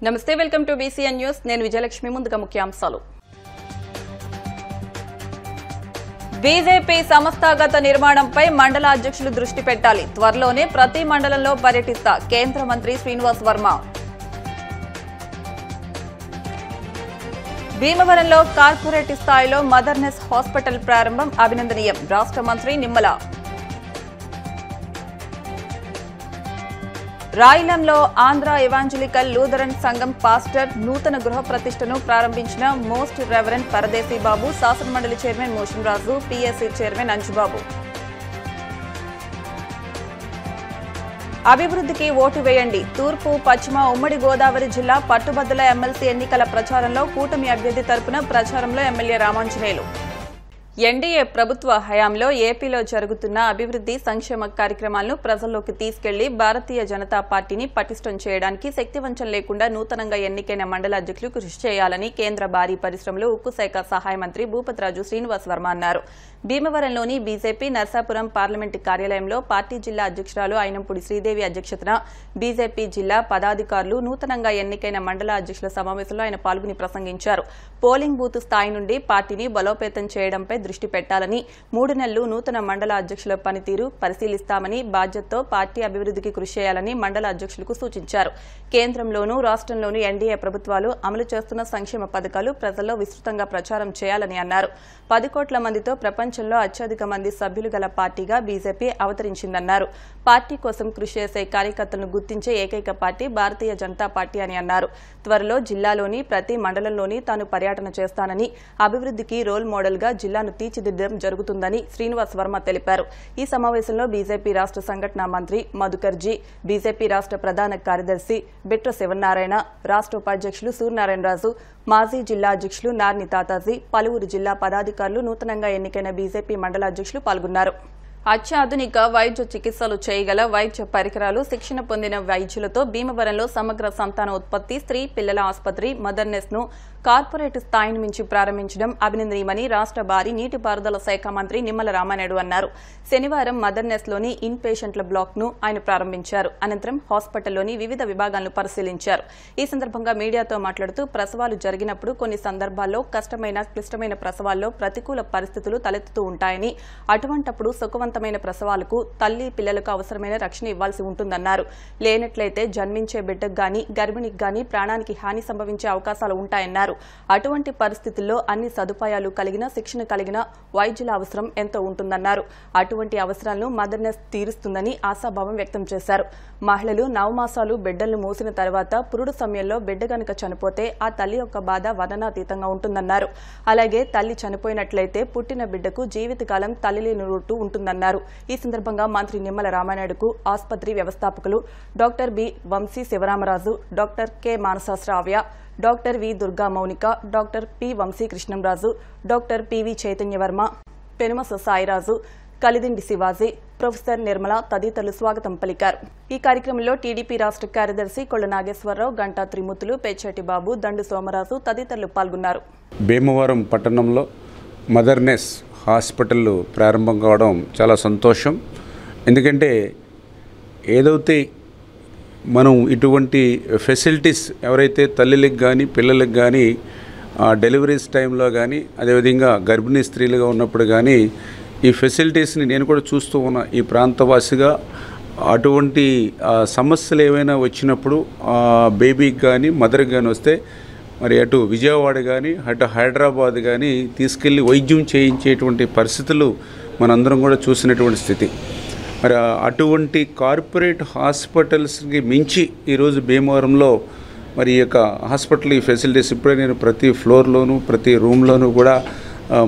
నమస్తే welcome to BCN news నేను విజయలక్ష్మి ముందుగా ముఖ్యాంశాలు బీజేపీ సంస్థాగత నిర్మాణంపై మండల అధ్యక్షులు దృష్టి పెట్టాలి త్వరలోనే ప్రతి మండలంలో పర్యటిస్తా కేంద్ర మంత్రి శ్రీనివాస్ వర్మ భీమవరంలో కార్పొరేట్ స్థాయిలో మదర్నెస్ హాస్పిటల్ ప్రారంభం అభినందనీయం రాష్ట్ర మంత్రి నిమ్మల రాయలంలో ఆంధ్ర ఎవాంజలికల్ లూథరన్ సంఘం పాస్టర్ నూతన గృహ ప్రతిష్టను ప్రారంభించిన మోస్ట్ రెవరెండ్ పరదేశీ బాబు శాసనమండలి చైర్మన్ మోషన్ రాజు PSC చైర్మన్ అంజుబాబు అభివృద్ధికి ఓటు వేయండి తూర్పు పశ్చిమ ఉమ్మడి గోదావరి జిల్లా పట్టుబద్దల ఎమ్మెల్సీ ఎన్నికల ప్రచారంలో కూటమి అభ్యర్థి తరపున ప్రచారంలో ఎమ్మెల్యే రామాంజనేయులు ఎన్డీఏ ప్రభుత్వ హయాంలో ఏపీలో జరుగుతున్న అభివృద్ది సంక్షేమ కార్యక్రమాలను ప్రజల్లోకి తీసుకెళ్లి భారతీయ జనతా పార్టీని పటిష్టం చేయడానికి శక్తివంచం లేకుండా నూతనంగా ఎన్నికైన మండల అధ్యక్షులు కృషి చేయాలని కేంద్ర భారీ పరిశ్రమలు ఉక్కు శాఖ సహాయ మంత్రి భూపతిరాజు శ్రీనివాస్ వర్మ అన్నారు. భీమవరంలోని బీజేపీ నర్సాపురం పార్లమెంటు కార్యాలయంలో పార్టీ జిల్లా అధ్యక్షురాలు అయినంపూడి శ్రీదేవి అధ్యక్షతన బీజేపీ జిల్లా పదాధికారులు నూతనంగా ఎన్నికైన మండల అధ్యక్షుల సమావేశంలో ఆయన పాల్గొని ప్రసంగించారు. పోలింగ్ బూత్ స్థాయి నుండి పార్టీని బలోపేతం చేయడంపై దృష్టి పెట్టాలని 3 నెలలు నూతన మండల అధ్యక్షుల పనితీరు పరిశీలిస్తామని బాధ్యతతో పార్టీ అభివృద్ధికి కృషి చేయాలని మండల అధ్యక్షులకు సూచించారు. కేంద్రంలోనూ రాష్ట్రంలోనూ ఎన్డీఏ ప్రభుత్వాలు అమలు చేస్తున్న సంక్షేమ పథకాలు ప్రజల్లో విస్తృతంగా ప్రచారం చేయాలని అన్నారు. 10 కోట్ల మందితో ప్రపంచంలో అత్యధిక మంది సభ్యులు గల పార్టీగా బీజేపీ అవతరించిందన్నారు. పార్టీ కోసం కృషి చేసే కార్యకర్తలను గుర్తించే ఏకైక పార్టీ భారతీయ జనతా పార్టీ అని అన్నారు. త్వరలో జిల్లాలోని ప్రతి మండలంలోని తాను పర్యటన చేస్తానని అభివృద్ధికి రోల్ మోడల్ గా జిల్లాను తీర్చిదిద్దడం జరుగుతుందని శ్రీనివాస్ వర్మ తెలిపారు. ఈ సమావేశంలో బీజేపీ రాష్ట్ర సంఘటన మంత్రి మధుకర్జీ, బీజేపీ రాష్ట్ర ప్రధాన కార్యదర్శి బిట్ర శివనారాయణ, రాష్ట్ర ఉపాధ్యక్షులు సూర్యనారాయణరాజు, మాజీ జిల్లా అధ్యక్షులు నార్ని తాతాజీ, పలువురు జిల్లా పదాధికారులు నూతనంగా ఎన్నికైన బీజేపీ మండల అధ్యక్షులు పాల్గొన్నారు. అత్యాధునిక వైద్య చికిత్సలు చేయగల వైద్య పరికరాలు శిక్షణ పొందిన వైద్యులతో భీమవరంలో సమగ్ర సంతాన ఉత్పత్తి స్త్రీ పిల్లల ఆసుపత్రి మదర్నెస్ ను కార్పొరేట్ స్థాయిని మించి ప్రారంభించడం అభినందనీయమని రాష్ట్ర భారీ నీటిపారుదల శాఖ మంత్రి నిమ్మల రామానాయుడు అన్నారు. శనివారం మదర్నెస్ లోని ఇన్ పేషెంట్ల బ్లాక్ ను ఆయన ప్రారంభించారు. అనంతరం హాస్పిటల్లోని వివిధ విభాగాలను పరిశీలించారు. ఈ సందర్భంగా మీడియాతో మాట్లాడుతూ ప్రసవాలు జరిగినప్పుడు కొన్ని సందర్భాల్లో క్లిష్టమైన ప్రసవాల్లో ప్రతికూల పరిస్థితులు తలెత్తుతూ ఉంటాయని, అటువంటప్పుడు సుఖవంతమైన ప్రసవాలకు తల్లి పిల్లలకు అవసరమైన రక్షణ ఇవ్వాల్సి ఉంటుందన్నారు. లేనట్లయితే జన్మించే బిడ్డకు గాని గర్భిణికి గాని ప్రాణానికి హాని సంభవించే అవకాశాలు ఉంటాయన్నారు. అటువంటి పరిస్థితుల్లో అన్ని సదుపాయాలు కలిగిన శిక్షణ కలిగిన వైద్యుల అవసరం ఎంతో ఉంటుందన్నారు. అటువంటి అవసరాలను మదర్నెస్ తీరుస్తుందని ఆశాభావం వ్యక్తం చేశారు. మహిళలు నవమాసాలు బిడ్డలను మోసిన తర్వాత పురుడు సమయంలో బిడ్డ గనుక చనిపోతే ఆ తల్లి యొక్క బాధ వర్ణనాతీతంగా ఉంటుందన్నారు. అలాగే తల్లి చనిపోయినట్లయితే పుట్టిన బిడ్డకు జీవితకాలం తల్లి లేని లోటు ఉంటుందన్నారు. ఈ సందర్భంగా మంత్రి నిమ్మల రామానాయుడుకు ఆసుపత్రి వ్యవస్థాపకులు doctor B Vamsi Sivaramaraju, doctor K Manasa Sravya, doctor V Durga Mounika, doctor P Vamsi Krishnamraju, doctor P V Chaitanyavarma, Penumasa Sairaju, Kalidindi Sivaji, professor Nirmala తదితరులు స్వాగతం పలికారు. ఈ కార్యక్రమంలో టీడీపీ రాష్ట్ర కార్యదర్శి కొళ్ల నాగేశ్వరరావు, గంటా త్రిమూర్తులు, పెచ్చేటి బాబు, దండు సోమరాజు తదితరులు పాల్గొన్నారు. భీమవరం పట్టణంలో మదర్నెస్ హాస్పిటల్ ప్రారంభం కావడం చాలా సంతోషం. ఎందుకంటే ఏదైతే మనం ఇటువంటి ఫెసిలిటీస్ ఎవరైతే తల్లిలకు కానీ పిల్లలకు కానీ డెలివరీస్ టైంలో కానీ అదేవిధంగా గర్భిణీ స్త్రీలుగా ఉన్నప్పుడు కానీ ఈ ఫెసిలిటీస్ని నేను కూడా చూస్తూ ఉన్నా ఈ ప్రాంతవాసిగా. అటువంటి సమస్యలు ఏమైనా వచ్చినప్పుడు బేబీకి కానీ మదర్కి కానీ వస్తే మరి అటు విజయవాడ కానీ అటు హైదరాబాద్ కానీ తీసుకెళ్ళి వైద్యం చేయించేటువంటి పరిస్థితులు మనందరం కూడా చూసినటువంటి స్థితి. మరి అటువంటి కార్పొరేట్ హాస్పిటల్స్కి మించి ఈరోజు భీమవరంలో మరి ఈ యొక్క హాస్పిటల్ ఈ ఫెసిలిటీస్ ఇప్పుడే నేను ప్రతి ఫ్లోర్లోనూ ప్రతి రూమ్లోనూ కూడా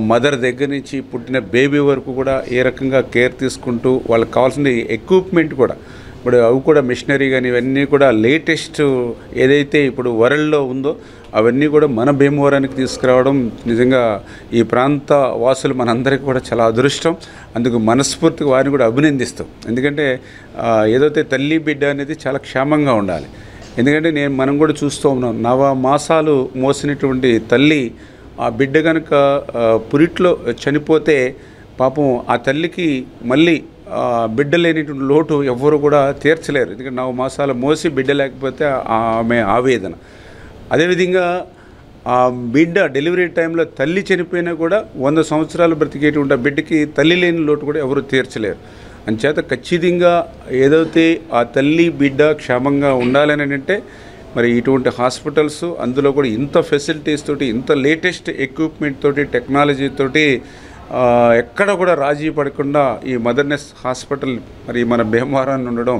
మదర్ దగ్గర నుంచి పుట్టిన బేబీ వరకు కూడా ఏ రకంగా కేర్ తీసుకుంటూ వాళ్ళకి కావాల్సిన ఎక్విప్మెంట్ కూడా ఇప్పుడు అవి కూడా మిషనరీ కానీ ఇవన్నీ కూడా లేటెస్ట్ ఏదైతే ఇప్పుడు వరల్డ్లో ఉందో అవన్నీ కూడా మన భీమవరానికి తీసుకురావడం నిజంగా ఈ ప్రాంత వాసులు మనందరికీ కూడా చాలా అదృష్టం. అందుకు మనస్ఫూర్తిగా వారిని కూడా అభినందిస్తాం. ఎందుకంటే ఏదైతే తల్లి బిడ్డ అనేది చాలా క్షేమంగా ఉండాలి. ఎందుకంటే మనం కూడా చూస్తూ ఉన్నాం, 9 మాసాలు మోసినటువంటి తల్లి ఆ బిడ్డ కనుక పురిట్లో చనిపోతే పాపం ఆ తల్లికి మళ్ళీ బిడ్డ లేనిటువంటి లోటు ఎవ్వరు కూడా తీర్చలేరు. ఎందుకంటే 9 మాసాలు మోసి బిడ్డ లేకపోతే ఆమె ఆవేదన. అదేవిధంగా ఆ బిడ్డ డెలివరీ టైంలో తల్లి చనిపోయినా కూడా 100 సంవత్సరాలు బ్రతికేటువంటి ఆ బిడ్డకి తల్లి లేని లోటు కూడా ఎవరు తీర్చలేరు. అంచేత ఖచ్చితంగా ఏదైతే ఆ తల్లి బిడ్డ క్షేమంగా ఉండాలని అంటే మరి ఇటువంటి హాస్పిటల్స్, అందులో కూడా ఇంత ఫెసిలిటీస్ తోటి, ఇంత లేటెస్ట్ ఎక్విప్మెంట్ తోటి, టెక్నాలజీ తోటి ఎక్కడ కూడా రాజీ పడకుండా ఈ మదర్నెస్ హాస్పిటల్ మరి మన భీమవరాన్ని ఉండడం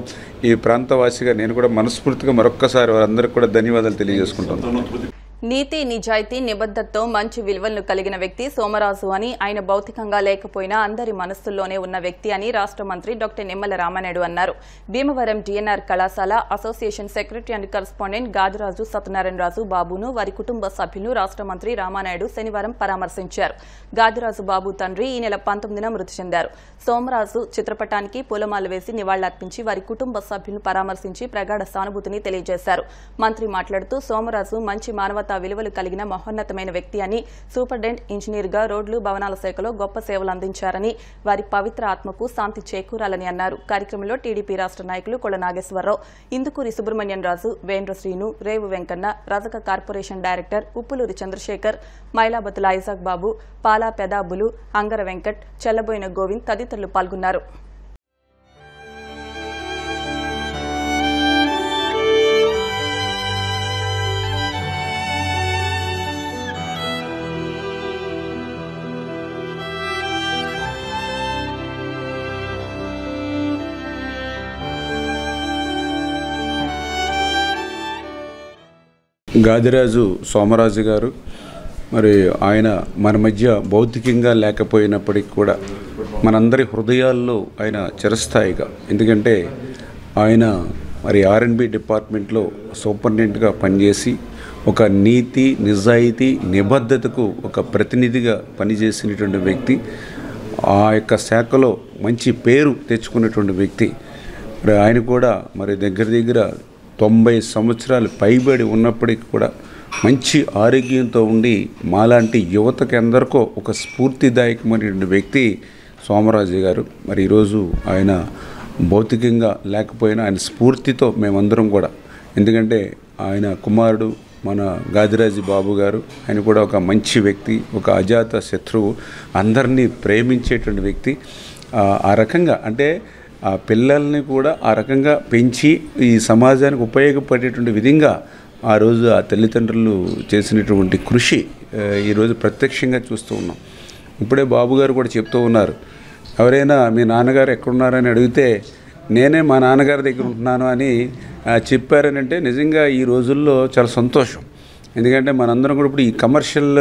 ఈ ప్రాంతవాసిగా నేను కూడా మనస్ఫూర్తిగా మరొక్కసారి వారందరికీ కూడా ధన్యవాదాలు తెలియజేసుకుంటాను. నీతి, నిజాయితీ, నిబద్ధతతో మంచి విలువలను కలిగిన వ్యక్తి సోమరాజు అని, ఆయన భౌతికంగా లేకపోయినా అందరి మనస్సుల్లోనే ఉన్న వ్యక్తి అని రాష్ట్ర మంత్రి డాక్టర్ నిమ్మల రామానాయుడు అన్నారు. భీమవరం డిఎన్ఆర్ కళాశాల association secretary and correspondent Gadiraju Satyanarayanaraju బాబును, వారి కుటుంబ సభ్యులను రాష్ట్ర మంత్రి రామానాయుడు శనివారం పరామర్శించారు. గాదిరాజు బాబు తండ్రి ఈ నెల 19న మృతి చెందారు. సోమరాజు చిత్రపటానికి పూలమాల వేసి నివాళులర్పించి వారి కుటుంబ సభ్యులను పరామర్శించి ప్రగాఢ సానుభూతిని తెలియజేశారు. మంత్రి మాట్లాడుతూ సోమరాజు మంచి మానవతా విలువలు కలిగిన మహోన్నతమైన వ్యక్తి అని, సూపరింటెండెంట్ ఇంజనీర్గా రోడ్లు, భవనాల శాఖలో గొప్ప సేవలు అందించారని, వారి పవిత్ర ఆత్మకు శాంతి చేకూరాలని అన్నారు. కార్యక్రమంలో టీడీపీ రాష్ట్ర నాయకులు కొళ్ల నాగేశ్వరరావు, ఇందుకూరి సుబ్రహ్మణ్యం రాజు, వేంద్ర Srinu, Revu Venkanna, Rajaka corporation director Uppuluri Chandrasekhar, Mylabathula Isaac Babu, Pala Pedabulu, Angara Venkat, Chellaboina Govind తదితరులు పాల్గొన్నారు. గాదిరాజు సోమరాజు గారు మరి ఆయన మన మధ్య భౌతికంగా లేకపోయినప్పటికీ కూడా మనందరి హృదయాల్లో ఆయన చిరస్థాయిగా, ఎందుకంటే ఆయన మరి R&B డిపార్ట్మెంట్లో సూపరింటెండెంట్గా పనిచేసి ఒక నీతి, నిజాయితీ, నిబద్ధతకు ఒక ప్రతినిధిగా పనిచేసినటువంటి వ్యక్తి, ఆ యొక్క శాఖలో మంచి పేరు తెచ్చుకున్నటువంటి వ్యక్తి. మరి ఆయన కూడా మరి దగ్గర 90 సంవత్సరాలు పైబడి ఉన్నప్పటికీ కూడా మంచి ఆరోగ్యంతో ఉండి మాలాంటి యువతకి అందరికో ఒక స్ఫూర్తిదాయకమైనటువంటి వ్యక్తి సోమరాజు గారు. మరి ఈరోజు ఆయన భౌతికంగా లేకపోయినా ఆయన స్ఫూర్తితో మేమందరం కూడా, ఎందుకంటే ఆయన కుమారుడు మన గాదిరాజు బాబు గారు, ఆయన కూడా ఒక మంచి వ్యక్తి, ఒక అజాత శత్రువు, అందరినీ ప్రేమించేటువంటి వ్యక్తి. ఆ రకంగా అంటే ఆ పిల్లల్ని కూడా ఆ రకంగా పెంచి ఈ సమాజానికి ఉపయోగపడేటువంటి విధంగా ఆ రోజు ఆ తల్లిదండ్రులు చేసినటువంటి కృషి ఈరోజు ప్రత్యక్షంగా చూస్తూ ఉన్నాం. ఇప్పుడే బాబు గారు కూడా చెప్తూ ఉన్నారు, ఎవరైనా మీ నాన్నగారు ఎక్కడున్నారని అడిగితే నేనే మా నాన్నగారి దగ్గర ఉంటున్నాను అని చెప్పారని అంటే నిజంగా ఈ రోజుల్లో చాలా సంతోషం. ఎందుకంటే మనందరం కూడా ఇప్పుడు ఈ కమర్షియల్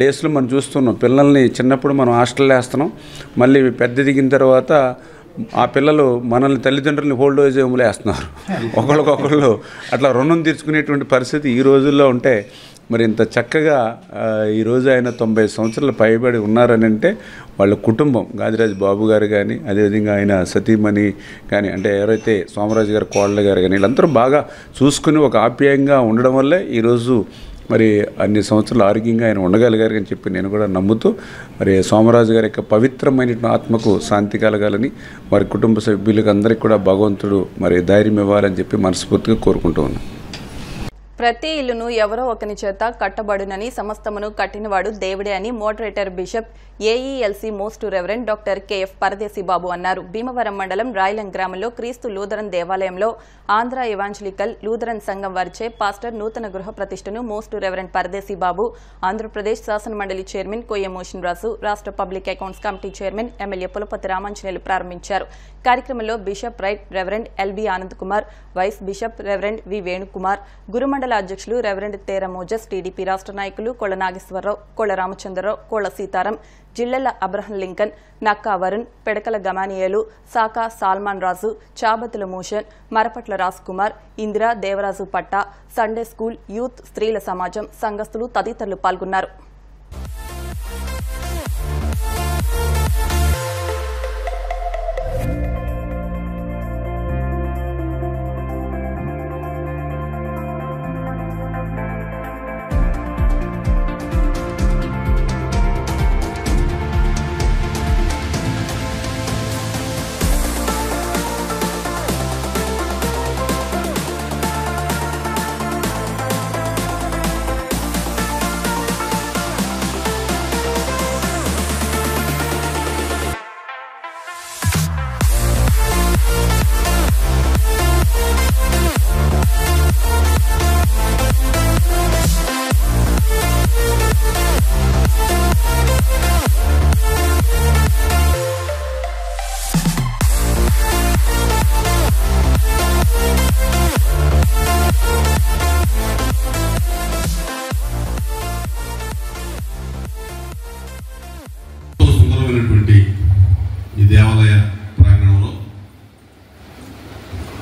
డేస్లో మనం చూస్తున్నాం, పిల్లల్ని చిన్నప్పుడు మనం హాస్టల్లో వేస్తున్నాం, మళ్ళీ పెద్ద దిగిన తర్వాత ఆ పిల్లలు మనల్ని తల్లిదండ్రులని హోల్డ్ ఏజ్ హోమ్లో వేస్తున్నారు. ఒకళ్ళకొకళ్ళు అట్లా రుణం తీర్చుకునేటువంటి పరిస్థితి ఈ రోజుల్లో ఉంటే మరి ఇంత చక్కగా ఈరోజు ఆయన 90 సంవత్సరాలు పైబడి ఉన్నారని అంటే వాళ్ళ కుటుంబం, గాదిరాజు బాబు గారు కానీ, అదేవిధంగా ఆయన సతీమణి కానీ, అంటే ఎవరైతే సోమరాజు గారు కోళ్ళ గారు కానీ, వీళ్ళందరూ బాగా చూసుకుని ఒక ఆప్యాయంగా ఉండడం వల్లే ఈరోజు మరి అన్ని సంవత్సరాలు ఆరోగ్యంగా ఆయన ఉండగలిగారు అని చెప్పి నేను కూడా నమ్ముతూ మరి సోమరాజు గారి యొక్క పవిత్రమైన ఆత్మకు శాంతి కలగాలని, వారి కుటుంబ సభ్యులకు అందరికీ కూడా భగవంతుడు మరి ధైర్యం ఇవ్వాలని చెప్పి మనస్ఫూర్తిగా కోరుకుంటూ ఉన్నాను. ప్రతి ఇల్లును ఎవరో ఒకని చేత కట్టబడునని, సమస్తమును కట్టినవాడు దేవుడే అని moderator bishop AELC most reverend doctor K F Paradesi Babu అన్నారు. భీమవరం మండలం రాయలం గ్రామంలో క్రీస్తు లూథరన్ దేవాలయంలో ఆంధ్ర ఎవాంజలికల్ లూథరన్ సంఘం వారిచే పాస్టర్ నూతన గృహ ప్రతిష్టను మోస్ట్ రెవరెండ్ పరదేశీ బాబు, ఆంధ్రప్రదేశ్ శాసన మండలి చైర్మన్ కొయ్య మోషన్ రాజు, రాష్ట్ర public accounts committee chairman MLA Pulapati Ramanjaneyulu ప్రారంభించారు. కార్యక్రమంలో bishop right reverend LB Anand Kumar, vice bishop reverend V Venukumar, గురుమండల అధ్యక్షులు రెవరెండ్ తేర మోజస్, టీడీపీ రాష్ట్ర నాయకులు కొళ్ల నాగేశ్వరరావు, కొళ్ల రామచంద్రరావు, కొళ్ల సీతారాం, జిల్లెల అబ్రహం లింకన్, నక్కా వరుణ్, పెడకల గమానియేలు, సాకా సాల్మాన్ రాజు, చాబతుల మోషన్, మరపట్ల రాజ్ కుమార్, ఇందిరా, దేవరాజు పట్టా, సండే స్కూల్, యూత్, స్త్రీల సమాజం, సంఘస్థులు తదితరులు పాల్గొన్నారు.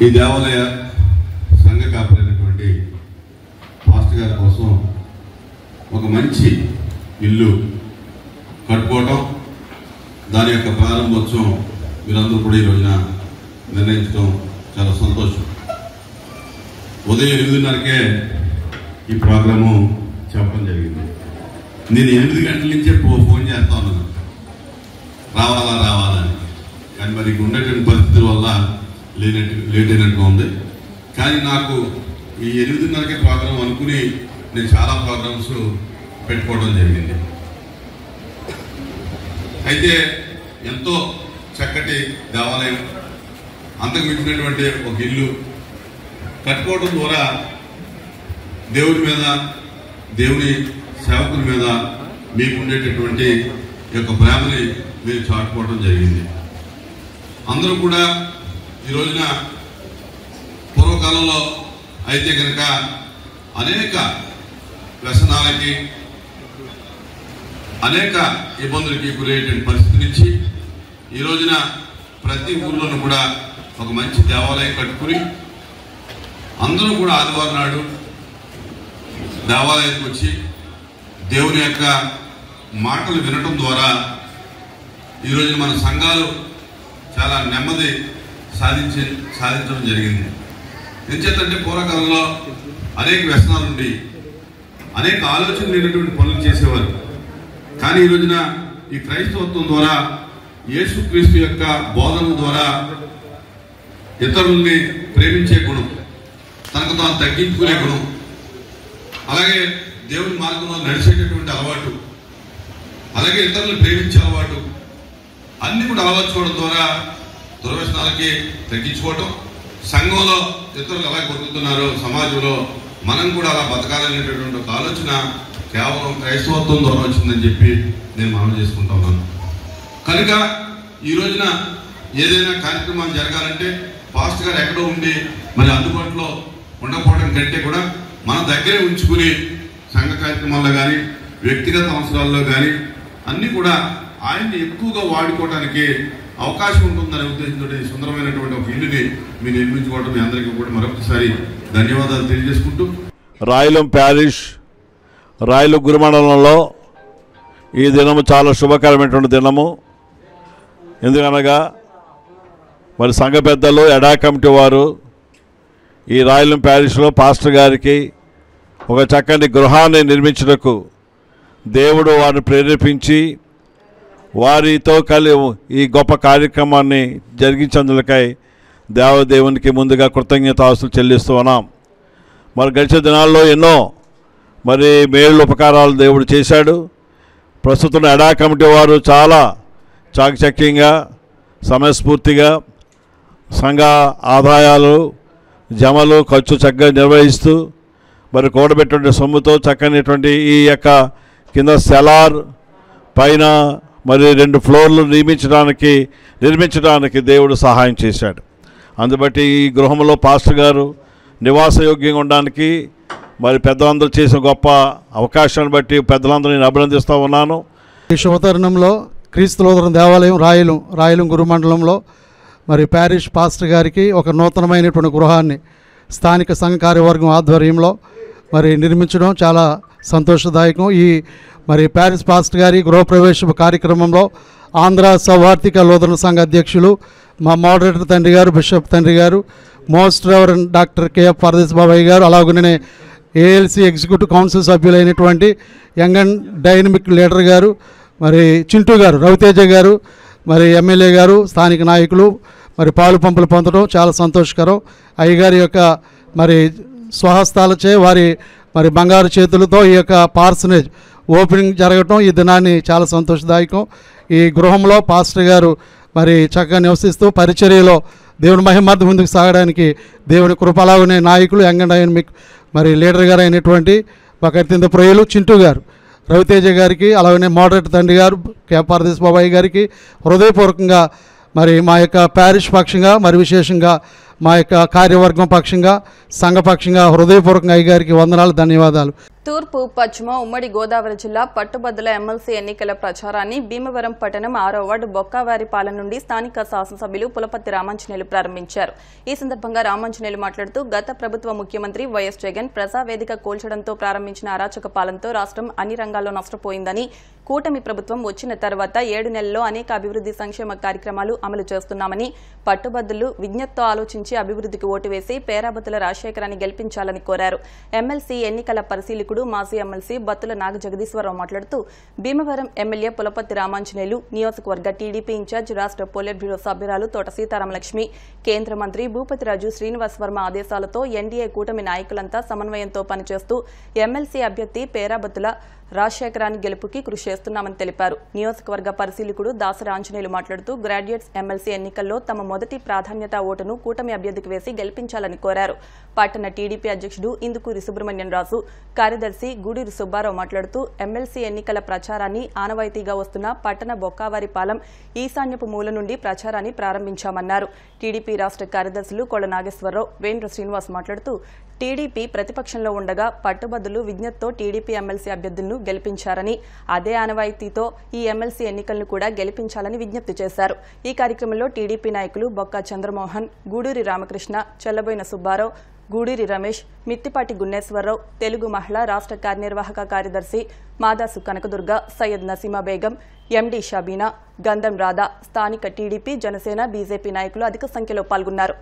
ఈ దేవాలయ సంఘ కాపరైనటువంటి పాస్టర్ గారి కోసం ఒక మంచి ఇల్లు కట్టుకోవటం, దాని యొక్క ప్రారంభోత్సవం మీరందరూ కూడా ఈ రోజున నిర్ణయించడం చాలా సంతోషం. ఉదయం 8:30కే ఈ ప్రోగ్రాము చెప్పడం జరిగింది. నేను 8 గంటల నుంచే ఫోన్ చేస్తా ఉన్నాను, రావాలని. కానీ మరి ఉండేటువంటి పరిస్థితుల వల్ల లేట్ అయినట్టుగా ఉంది. కానీ నాకు ఈ 8:30కే ప్రోగ్రాం అనుకుని నేను చాలా ప్రోగ్రామ్స్ పెట్టుకోవడం జరిగింది. అయితే ఎంతో చక్కటి దేవాలయం, అంతకు మించినటువంటి ఒక ఇల్లు కట్టుకోవడం ద్వారా దేవుడి మీద, దేవుని సేవకుల మీద మీకు ఉండేటటువంటి యొక్క ప్రేమని మీరు చాటుకోవడం జరిగింది. అందరూ కూడా ఈ రోజున పూర్వకాలంలో అయితే కనుక అనేక వ్యసనాలకి, అనేక ఇబ్బందులకి గురయ్యేటువంటి పరిస్థితి నుంచి ఈ రోజున ప్రతి ఊర్లోనూ కూడా ఒక మంచి దేవాలయం కట్టుకుని అందరూ కూడా ఆదివారం నాడు దేవాలయానికి వచ్చి దేవుని యొక్క మాటలు వినటం ద్వారా ఈరోజు మన సంఘాలు చాలా నెమ్మది సాధించడం జరిగింది. ఎంచేతంటే పూర్వకాలంలో అనేక వ్యసనాలు ఉండి అనేక ఆలోచనలు లేనటువంటి పనులు చేసేవారు. కానీ ఈ రోజున ఈ క్రైస్తవత్వం ద్వారా, యేసుక్రీస్తు యొక్క బోధన ద్వారా ఇతరుల్ని ప్రేమించే గుణం, తనకు తాను తగ్గించుకునే గుణం, అలాగే దేవుని మార్గంలో నడిచేటటువంటి అలవాటు, అలాగే ఇతరులను ప్రేమించే అలవాటు అన్ని కూడా అలవర్చుకోవడం ద్వారా దుర్వ్యసనాలకి తగ్గించుకోవటం, సంఘంలో ఇతరులు ఎలా బతుకుతున్నారో సమాజంలో మనం కూడా అలా బతకాలనేటటువంటి ఒక ఆలోచన కేవలం క్రైస్తవత్వం ద్వారా వచ్చిందని చెప్పి నేను మనవి చేసుకుంటా ఉన్నాను. కనుక ఈ రోజున ఏదైనా కార్యక్రమాలు జరగాలంటే పాస్టర్ గారు ఎక్కడో ఉండి మరి అందుబాటులో ఉండకపోవడం కంటే కూడా మన దగ్గరే ఉంచుకుని సంఘ కార్యక్రమాల్లో కానీ, వ్యక్తిగత అవసరాల్లో కానీ అన్నీ కూడా ఆయన్ని ఎక్కువగా వాడుకోవడానికి అవకాశం ఉంటుందనే ఉద్దేశంతో సుందరమైనటువంటి ఒక ఇల్లుని మీరు నిర్మించుకోవడం మీ అందరికీ కూడా మరొకసారి ధన్యవాదాలు తెలియజేసుకుంటూ, రాయలం ప్యారిష్, రాయలు గురుమండలంలో ఈ దినము చాలా శుభకరమైనటువంటి దినము. ఎందుకనగా మరి సంఘ పెద్దలు, ఎడా కమిటీ వారు ఈ రాయలం ప్యారిష్లో పాస్టర్ గారికి ఒక చక్కని గృహాన్ని నిర్మించుటకు దేవుడు వారిని ప్రేరేపించి వారితో ఈ గొప్ప కార్యక్రమాన్ని జరిగించేందుకై దేవదేవునికి ముందుగా కృతజ్ఞతాస్తులు చెల్లిస్తూ ఉన్నాం. మరి గడిచే దినాల్లో ఎన్నో మరి మేలు ఉపకారాలు దేవుడు చేశాడు. ప్రస్తుతం ఎడా కమిటీ వారు చాలా చాకచక్యంగా, సమయస్ఫూర్తిగా సంఘ ఆదాయాలు, జమలు, ఖర్చు చక్కగా నిర్వహిస్తూ మరి కూడబెట్టిన సొమ్ముతో చక్కనిటువంటి ఈ యొక్క కింద సెలార్ పైన మరి 2 ఫ్లోర్లు నిర్మించడానికి దేవుడు సహాయం చేశాడు. అందుబట్టి ఈ గృహంలో పాస్టర్ గారు నివాసయోగ్యంగా ఉండడానికి మరి పెద్దలందరూ చేసిన గొప్ప అవకాశాన్ని బట్టి పెద్దలందరూ నేను అభినందిస్తూ ఉన్నాను. ఈ శుభతరుణంలో క్రీస్తు లూథరన్ దేవాలయం రాయలం గురుమండలంలో మరి ప్యారిష్ పాస్టర్ గారికి ఒక నూతనమైనటువంటి గృహాన్ని స్థానిక సంఘ కార్యవర్గం ఆధ్వర్యంలో మరి నిర్మించడం చాలా సంతోషదాయకం. ఈ మరి ప్యారిష్ పాస్టర్ గారి గృహప్రవేశ కార్యక్రమంలో ఆంధ్ర సౌవార్థిక లూథరన్ సంఘ అధ్యక్షులు మా మోడరేటర్ తండ్రి గారు, బిషప్ తండ్రి గారు, most reverend doctor KF Paradesh బాబాయ్ గారు, అలాగనే ఏఎల్సి ఎగ్జిక్యూటివ్ కౌన్సిల్ సభ్యులైనటువంటి యంగ్ అండ్ డైనమిక్ లీడర్ గారు, మరి చింటూ గారు, రవితేజ గారు, మరి ఎమ్మెల్యే గారు, స్థానిక నాయకులు మరి పాలు పంపులు పొందడం చాలా సంతోషకరం. అయ్యగారి యొక్క మరి స్వహస్తాలచే వారి మరి బంగారు చేతులతో ఈ యొక్క పార్సనేజ్ ఓపెనింగ్ జరగటం ఈ దినాన్ని చాలా సంతోషదాయకం. ఈ గృహంలో పాస్టర్ గారు మరి చక్కగా నివసిస్తూ పరిచర్యలో దేవుని మహిమార్థం ముందుకు సాగడానికి దేవుని కృపలాగునే నాయకులు, యంగ్ అండ్ డైనమిక్ మరి లీడర్ గారు అయినటువంటి బకర్తింద ప్రియులు చింటూ గారు, రవితేజ గారికి, అలాగనే మోడరేటర్ తండ్రి గారు కే పరదేశ్ బాబాయ్ గారికి హృదయపూర్వకంగా మరి మా యొక్క ప్యారిష్ పక్షంగా, మరి విశేషంగా మా యొక్క కార్యవర్గం పక్షంగా, సంఘ పక్షంగా హృదయపూర్వకంగా అయ్యగారికి వందనాలు, ధన్యవాదాలు. తూర్పు పశ్చిమ ఉమ్మడి గోదావరి జిల్లా పట్టుబద్దుల ఎమ్మెల్సీ ఎన్నికల ప్రచారాన్ని భీమవరం పట్టణం 6వ వార్డు బొక్కావారిపాలెం నుండి స్థానిక శాసనసభ్యులు పులపర్తి రామాంజనేయులు ప్రారంభించారు. ఈ సందర్భంగా రామాంజనేయులు మాట్లాడుతూ గత ప్రభుత్వ ముఖ్యమంత్రి వైఎస్ జగన్ ప్రజావేదిక కూల్చడంతో ప్రారంభించిన అరాచక పాలనతో రాష్ట్రం అన్ని రంగాల్లో నష్టపోయిందని, కూటమి ప్రభుత్వం వచ్చిన తర్వాత 7 నెలల్లో అనేక అభివృద్ది సంక్షేమ కార్యక్రమాలు అమలు చేస్తున్నామని, పట్టుబద్దులు విజ్ఞతతో ఆలోచించి అభివృద్దికి ఓటు వేసి పేరాబత్తుల రాజశేఖరాన్ని గెలిపించాలని కోరారు. ఎమ్మెల్సీ ఎన్నికల పరిశీలకుడు మాజీ ఎమ్మెల్సీ బత్తుల నాగజగదీశ్వరరావు మాట్లాడుతూ భీమవరం ఎమ్మెల్యే పులపర్తి రామాంజనేయులు, నియోజకవర్గ టీడీపీ ఇన్ఛార్జ్ రాష్ట్ర పోలిట్ బ్యూరో సభ్యురాలు తోట సీతారామలక్ష్మి, కేంద్ర మంత్రి భూపతిరాజు శ్రీనివాస్ వర్మ ఆదేశాలతో ఎన్డీఏ కూటమి నాయకులంతా సమన్వయంతో పనిచేస్తూ ఎమ్మెల్సీ అభ్యర్థి పేరాబత్తుల రాజశేఖరాన్ని గెలుపుకి కృషి చేస్తున్నామని తెలిపారు. నియోజకవర్గ పరిశీలకుడు దాసరి ఆంజనేయులు మాట్లాడుతూ గ్రాడ్యుయేట్స్ ఎమ్మెల్సీ ఎన్నికల్లో తమ మొదటి ప్రాధాన్యత ఓటును కూటమి అభ్యర్థికి వేసి గెలిపించాలని కోరారు. పట్టణ టీడీపీ అధ్యక్షుడు ఇందుకూరి సుబ్రహ్మణ్యం రాజు, కార్యదర్శి గూడూరి సుబ్బారావు మాట్లాడుతూ ఎమ్మెల్సీ ఎన్నికల ప్రచారాన్ని ఆనవాయితీగా వస్తున్న పట్టణ బొక్కావారిపాలెం ఈశాన్యపు మూల నుండి ప్రచారాన్ని ప్రారంభించామన్నారు. టీడీపీ రాష్ట్ర కార్యదర్శులు కొళ్ల నాగేశ్వరరావు, వేంద్ర శ్రీనివాస్ మాట్లాడుతూ టీడీపీ ప్రతిపక్షంలో ఉండగా పట్టుబద్దులు విజ్ఞతతో టీడీపీ ఎమ్మెల్సీ అభ్యర్థులను గెలిపించారని, అదే ఆనవాయితీతో ఈ ఎమ్మెల్సీ ఎన్నికలను కూడా గెలిపించాలని విజ్ఞప్తి చేశారు. ఈ కార్యక్రమంలో టీడీపీ నాయకులు బొక్క చంద్రమోహన్, గూడూరి రామకృష్ణ, చల్లబోయిన సుబ్బారావు, గూడూరి రమేష్, మిత్తిపాటి గున్నేశ్వరరావు, తెలుగు మహిళా రాష్ట్ర కార్యనిర్వాహక కార్యదర్శి మాదాసు కనకదుర్గ, సయ్యద్ నసీమా బేగం, ఎండీ షబీనా, గంధం రాధా, స్థానిక టీడీపీ, జనసేన, బీజేపీ నాయకులు అధిక సంఖ్యలో పాల్గొన్నారు.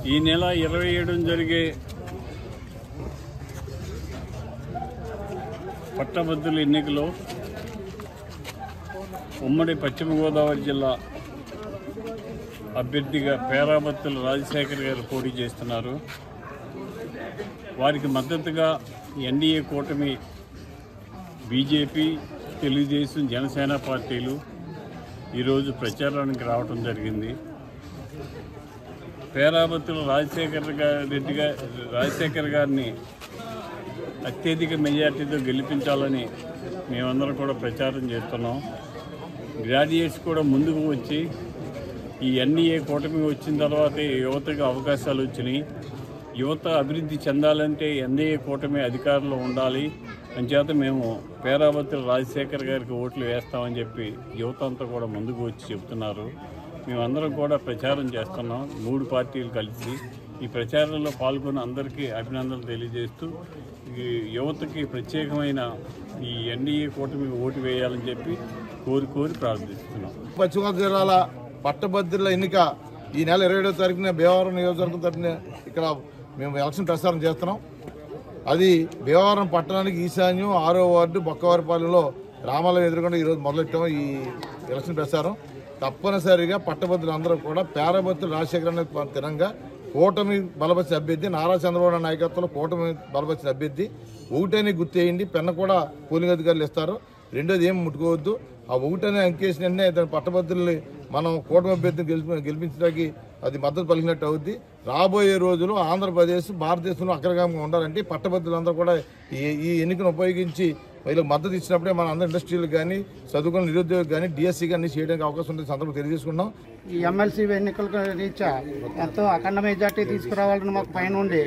ఈ నెల 27 జరిగే పట్టభద్రుల ఎన్నికలో ఉమ్మడి పశ్చిమ గోదావరి జిల్లా అభ్యర్థిగా పేరాబత్తుల రాజశేఖర్ గారు పోటీ చేస్తున్నారు. వారికి మద్దతుగా ఎన్డీఏ కూటమి, బీజేపీ, తెలుగుదేశం, జనసేన పార్టీలు ఈరోజు ప్రచారానికి రావడం జరిగింది. పేరాబత్తుల రాజశేఖర్ గారిని అత్యధిక మెజార్టీతో గెలిపించాలని మేమందరం కూడా ప్రచారం చేస్తున్నాం. గ్రాడ్యుయేట్స్ కూడా ముందుకు వచ్చి ఈ ఎన్డీఏ కూటమి వచ్చిన తర్వాత యువతకు అవకాశాలు వచ్చినాయి. యువత అభివృద్ధి చెందాలంటే ఎన్డీఏ కూటమి అధికారంలో ఉండాలి. అంచేత మేము పేరాబత్తుల రాజశేఖర్ గారికి ఓట్లు వేస్తామని చెప్పి యువత అంతా కూడా ముందుకు వచ్చి చెబుతున్నారు. మేమందరం కూడా ప్రచారం చేస్తున్నాం 3 పార్టీలు కలిసి. ఈ ప్రచారంలో పాల్గొన్న అందరికీ అభినందనలు తెలియజేస్తూ ఈ యువతకి ప్రత్యేకమైన ఈ ఎన్డీఏ కూటమికి ఓటు వేయాలని చెప్పి కోరి ప్రార్థిస్తున్నాం. పశ్చిమ గోదావరి జిల్లాల పట్టభద్రుల ఎన్నిక ఈ నెల 27వ తారీఖున భీమవరం నియోజకవర్గం తరఫున ఇక్కడ మేము ఎలక్షన్ ప్రచారం చేస్తున్నాం. అది భీమవరం పట్టణానికి ఈశాన్యం 6వ వార్డు బొక్కవారిపాలెంలో రామాలయం ఎదురుకుండా ఈరోజు మొదలెట్టాము ఈ ఎలక్షన్ ప్రచారం. తప్పనిసరిగా పట్టభద్రులందరూ కూడా పేరాబత్తుల రాజశేఖరాన్ని తిరంగా కూటమి బలపరిచిన అభ్యర్థి నారా చంద్రబాబు నాయకత్వంలో కూటమి బలపరిచిన అభ్యర్థి ఒకటని గుర్తేయండి. పెన్న కూడా పోలింగ్ అధికారులు ఇస్తారు. రెండోది ఏం ముట్టుకోవద్దు. ఆ ఒకటనే అంకేసిన వెంటనే పట్టభద్రుల్ని మనం కూటమి అభ్యర్థిని గెలిపించడానికి అది మద్దతు పలికినట్టు అవుద్ది. రాబోయే రోజులు ఆంధ్రప్రదేశ్ భారతదేశంలో అగ్రగామంగా ఉండాలంటే పట్టభద్రులందరూ కూడా ఈ ఎన్నికను ఉపయోగించి వీళ్ళకి మద్దతు ఇచ్చినప్పుడే మన అందరి ఇండస్ట్రీలకు కానీ చదువుకున్న నిరుద్యోగులకు కానీ డిఎస్సీ కానీ చేయడానికి అవకాశం ఉంటుంది. సందర్భం తెలియజేసుకున్నాం. ఈ ఎమ్మెల్సీ ఎన్నికల రీత్యా ఎంతో అఖండ మెజార్టీ తీసుకురావాలని మాకు పైన ఉండి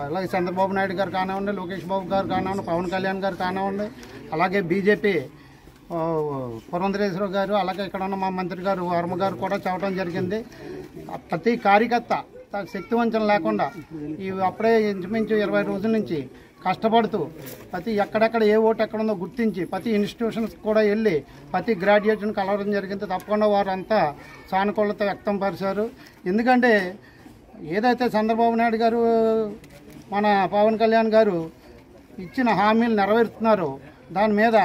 అలాగే చంద్రబాబు నాయుడు గారు కానివ్వండి, లోకేష్ బాబు గారు కానివ్వండి, పవన్ కళ్యాణ్ గారు కానివ్వండి, అలాగే బీజేపీ పురంధరేశ్వర గారు, అలాగే ఇక్కడ ఉన్న మా మంత్రి గారు వర్మ గారు కూడా చెప్పడం జరిగింది. ప్రతి కార్యకర్త శక్తివంచన లేకుండా అప్పుడే ఇంచుమించు 20 రోజుల నుంచి కష్టపడుతూ ప్రతి ఎక్కడెక్కడ ఏ ఓటు ఎక్కడుందో గుర్తించి ప్రతి ఇన్స్టిట్యూషన్స్ కూడా వెళ్ళి ప్రతి గ్రాడ్యుయేట్ని కలవడం జరిగింది. తప్పకుండా వారంతా సానుకూలత వ్యక్తం పరిచారు. ఎందుకంటే ఏదైతే చంద్రబాబు నాయుడు గారు మన పవన్ కళ్యాణ్ గారు ఇచ్చిన హామీలు నెరవేరుతున్నారో దాని మీద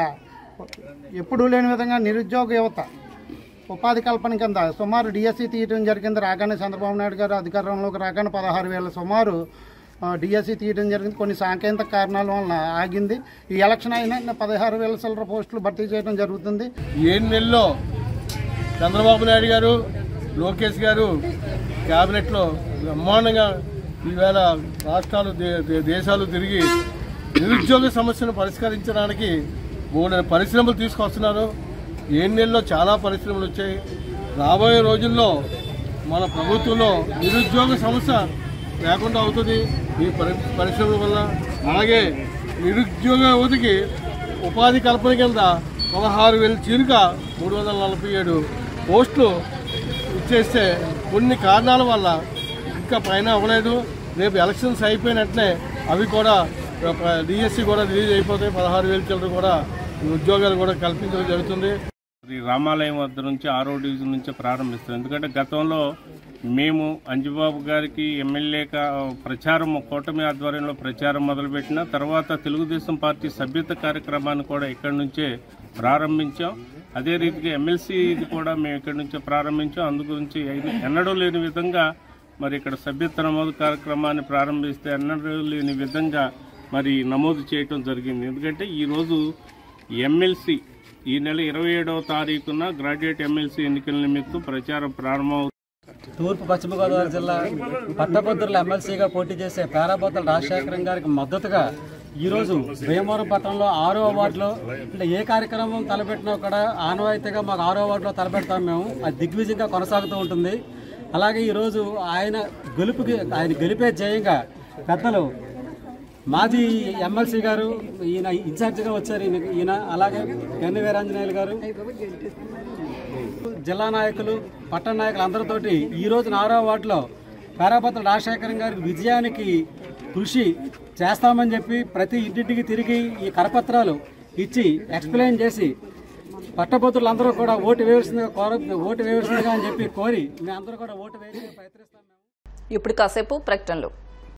ఎప్పుడూ లేని విధంగా నిరుద్యోగ యువత ఉపాధి కల్పన కింద సుమారు డిఎస్సి తీయడం జరిగింది. రాగానే చంద్రబాబు నాయుడు గారు అధికారంలోకి రాగానే 16,000 సుమారు డిఎస్సి తీయడం జరిగింది. కొన్ని సాంకేతిక కారణాల వలన ఆగింది. ఈ ఎలక్షన్ అయినా 16,000 చిల్లర పోస్టులు భర్తీ చేయడం జరుగుతుంది. 7 నెలల్లో చంద్రబాబు నాయుడు గారు, లోకేష్ గారు క్యాబినెట్లో బ్రహ్మాండంగా ఈవేళ రాష్ట్రాలు దేశాలు తిరిగి నిరుద్యోగ సమస్యను పరిష్కరించడానికి 3 పరిశ్రమలు తీసుకొస్తున్నారు. 7 నెలల్లో చాలా పరిశ్రమలు వచ్చాయి. రాబోయే రోజుల్లో మన ప్రభుత్వంలో నిరుద్యోగ సమస్య లేకుండా అవుతుంది ఈ పరిశ్రమల వల్ల. అలాగే నిరుద్యోగ యువతకి ఉపాధి కల్పన కింద 16,000 చీరుక 347 పోస్టులు ఇచ్చేస్తే కొన్ని కారణాల వల్ల ఇంకా పైన అవ్వలేదు. రేపు ఎలక్షన్స్ అయిపోయిన వెంటనే అవి కూడా డిఎస్సి కూడా రిలీజ్ అయిపోతాయి. 16,000 చిల్లర కూడా ఉద్యోగాలు కూడా కల్పించడం జరుగుతుంది. రామాలయం వద్ద నుంచి 6వ డివిజన్ నుంచి ప్రారంభిస్తాం. ఎందుకంటే గతంలో మేము అంజుబాబు గారికి ఎమ్మెల్యేగా ప్రచారం కూటమి ఆధ్వర్యంలో ప్రచారం మొదలుపెట్టిన తర్వాత తెలుగుదేశం పార్టీ సభ్యత కార్యక్రమాన్ని కూడా ఇక్కడి నుంచే ప్రారంభించాం. అదే రీతిగా ఎమ్మెల్సీ కూడా మేము ఇక్కడి నుంచే ప్రారంభించాం. అందు గురించి ఎన్నడూ లేని విధంగా మరి ఇక్కడ సభ్యత నమోదు కార్యక్రమాన్ని ప్రారంభిస్తే ఎన్నడూ లేని విధంగా మరి నమోదు చేయటం జరిగింది. ఎందుకంటే ఈరోజు ఎమ్మెల్సీ ఈ నెల 27వ తారీఖున గ్రాడ్యుయేట్ ఎమ్మెల్సీ ఎన్నికల నిమిత్తం ప్రచారం ప్రారంభమవుతుంది. తూర్పు పశ్చిమ గోదావరి జిల్లా పట్టభద్రుల ఎమ్మెల్సీగా పోటీ చేసే పేరాబోతుల రాజశేఖరం గారికి మద్దతుగా ఈరోజు భీమవరం పట్టణంలో 6వ వార్డులో అంటే ఏ కార్యక్రమం తలపెట్టినా కూడా ఆనవాయితీగా మాకు 6వ వార్డులో తలపెడతాం మేము. అది దిగ్విజయంగా కొనసాగుతూ ఉంటుంది. అలాగే ఈరోజు ఆయన గెలిపే జయంగా పెద్దలు మాజీ ఎమ్మెల్సీ గారు ఈయన ఇన్ఛార్జిగా వచ్చారు. ఈయన అలాగే గన్ని వీరాంజనేయులు గారు, జిల్లా నాయకులు, పట్టణ నాయకులు అందరితోటి ఈరోజు 6వ వార్డులో పేరాబోతుల రాజశేఖరం గారి విజయానికి కృషి చేస్తామని చెప్పి ప్రతి ఇంటింటికి తిరిగి ఈ కరపత్రాలు ఇచ్చి ఎక్స్ప్లెయిన్ చేసి పట్టభద్రులందరూ కూడా ఓటు వేయవలసిందిగా అని చెప్పి కోరి మేము అందరూ కూడా ఓటు వేసి ప్రయత్నిస్తాం. ఇప్పుడు కాసేపు ప్రకటనలు.